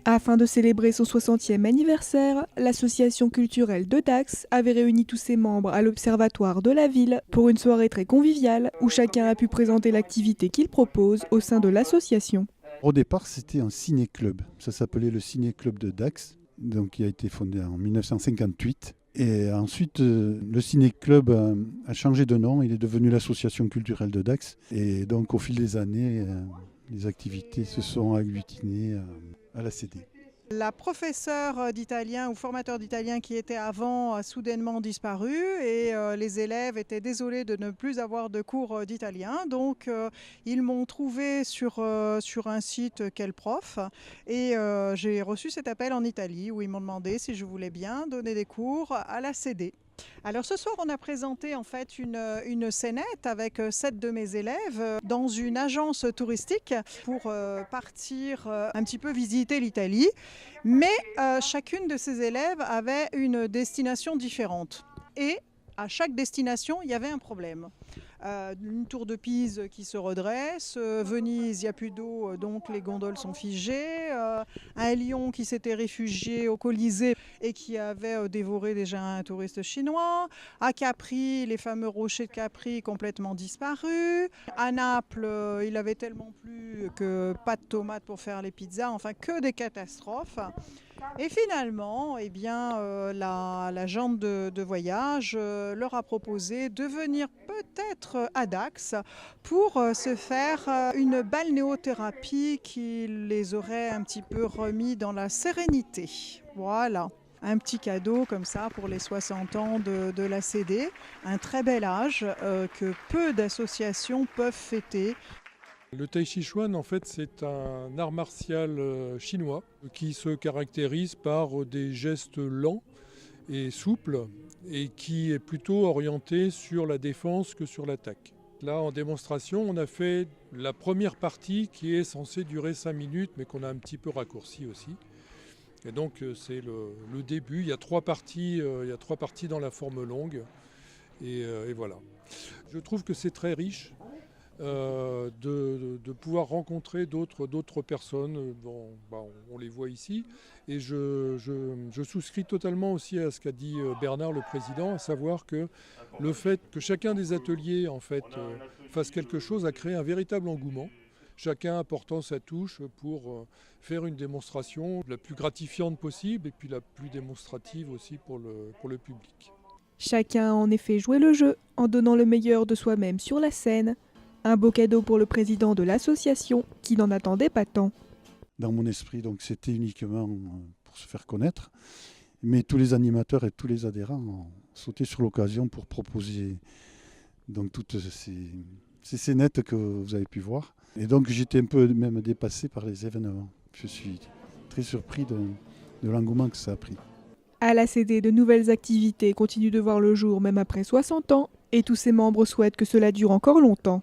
Afin de célébrer son 60e anniversaire, l'association culturelle de Dax avait réuni tous ses membres à l'Observatoire de la ville pour une soirée très conviviale où chacun a pu présenter l'activité qu'il propose au sein de l'association. Au départ, c'était un ciné-club. Ça s'appelait le ciné-club de Dax, donc qui a été fondé en 1958. Et ensuite, le ciné-club a changé de nom. Il est devenu l'association culturelle de Dax. Et donc, au fil des années, les activités se sont agglutinées à la CD. La professeure d'italien ou formateur d'italien qui était avant a soudainement disparu et les élèves étaient désolés de ne plus avoir de cours d'italien. Donc ils m'ont trouvé sur un site Quel prof et j'ai reçu cet appel en Italie où ils m'ont demandé si je voulais bien donner des cours à la CD. Alors ce soir, on a présenté en fait une scénette avec 7 de mes élèves dans une agence touristique pour partir un petit peu visiter l'Italie. Mais chacune de ces élèves avait une destination différente. Et à chaque destination, il y avait un problème. Une tour de Pise qui se redresse, Venise, il n'y a plus d'eau, donc les gondoles sont figées, un lion qui s'était réfugié au Colisée et qui avait dévoré déjà un touriste chinois, à Capri, les fameux rochers de Capri complètement disparus, à Naples, il avait tellement plu que pas de tomates pour faire les pizzas, enfin que des catastrophes. Et finalement, eh bien, l'agente de voyage leur a proposé de venir peut-être à Dax pour se faire une balnéothérapie qui les aurait un petit peu remis dans la sérénité. Voilà. Un petit cadeau comme ça pour les 60 ans de la CD, un très bel âge que peu d'associations peuvent fêter. Le Tai Chi Chuan, en fait, c'est un art martial chinois qui se caractérise par des gestes lents et souples et qui est plutôt orienté sur la défense que sur l'attaque. Là, en démonstration, on a fait la première partie qui est censée durer 5 minutes, mais qu'on a un petit peu raccourci aussi. Et donc, c'est le début. Il y a 3 parties dans la forme longue. Et voilà. Je trouve que c'est très riche. De pouvoir rencontrer d'autres personnes, on les voit ici, et je souscris totalement aussi à ce qu'a dit Bernard le président, à savoir que le fait que chacun des ateliers en fait fasse quelque chose a créé un véritable engouement, chacun apportant sa touche pour faire une démonstration la plus gratifiante possible et puis la plus démonstrative aussi pour le public. Chacun a en effet joué le jeu en donnant le meilleur de soi-même sur la scène. Un beau cadeau pour le président de l'association qui n'en attendait pas tant. Dans mon esprit, donc, c'était uniquement pour se faire connaître. Mais tous les animateurs et tous les adhérents ont sauté sur l'occasion pour proposer donc, toutes ces scénettes que vous avez pu voir. Et donc j'étais un peu même dépassé par les événements. Je suis très surpris de l'engouement que ça a pris. À la CD, de nouvelles activités continuent de voir le jour même après 60 ans et tous ses membres souhaitent que cela dure encore longtemps.